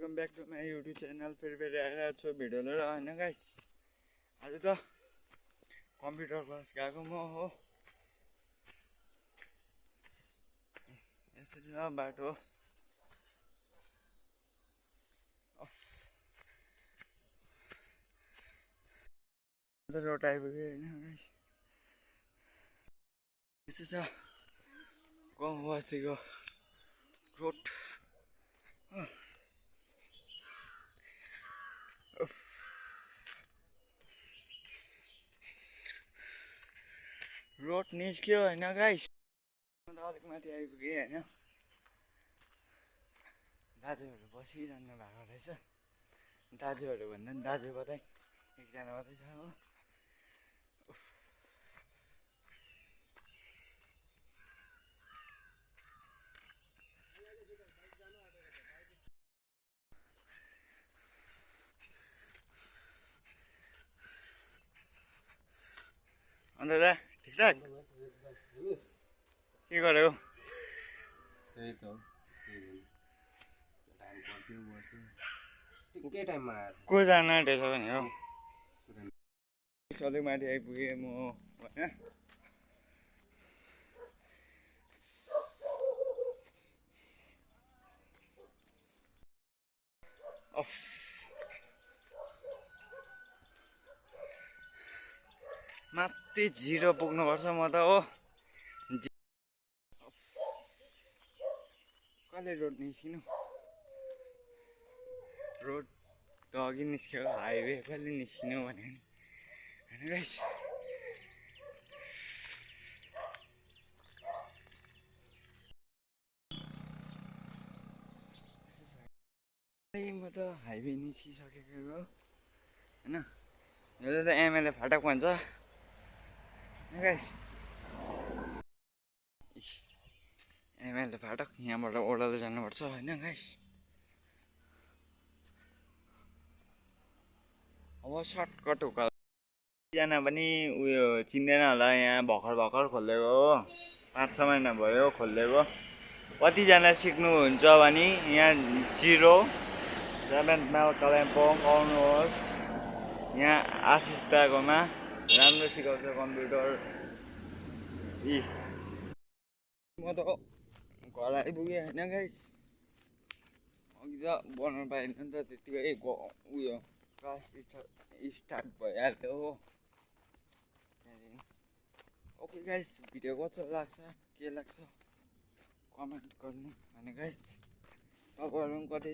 Welcome back to my YouTube channel. फेरि आइरहेको छु भिडियो लिएर होइन गाइस। आज त कम्प्युटर क्लास गएको म हो। यसरी न बाटो रोड आइपुग्यो होइन गाइस। यसो छ गाउँ बस्तीको रोड। रोड निस्क्यो होइन गाइस। म त अलिक माथि आइपुगेँ होइन। दाजुहरू बसिरहनु भएको रहेछ। दाजुहरू भन्दा पनि दाजु कतै एकजना मात्रै छ हो। अन्त दा ठिकठाक के गर्यो? त्यही त ठिकै टाइममा आएछ। को जान आँटेछ भने हो अलिक माथि आइपुगेँ म होइन। माथि जिरो पुग्नुपर्छ म त हो। कहिले रोड निस्किनु? रोड त अघि निस्क्यो, हाइवे कहिले निस्किनु भने होइन गाइस। म त हाइवे निस्किसकेको हो होइन। यसले त एमएलए फाटक भन्छ गाइस। एमएलए फाटक यहाँबाट ओह्रालो जानुपर्छ होइन गाइस। अब सर्टकट उकालो पनि उयो चिन्दैन होला। यहाँ भर्खर खोलेको हो, 5-6 महिना भयो खोलेको। कतिजना सिक्नुहुन्छ भने यहाँ 7th माइल कालिम्पोङ आउनुहोस्। यहाँ आशिष दाकोमा राम्रो सिकाउँछ कम्प्युटर। म त घर आइपुगेँ होइन गाइस। अघि त बनाउनु पाएन नि त, त्यतिकै उयो क्लास स्टार्ट भइहाल्यो हो। त्यहाँदेखि ओके गाइस, भिडियो कस्तो लाग्छ के लाग्छ कमेन्ट गर्नु होइन गाइस। तपाईँहरू पनि कतै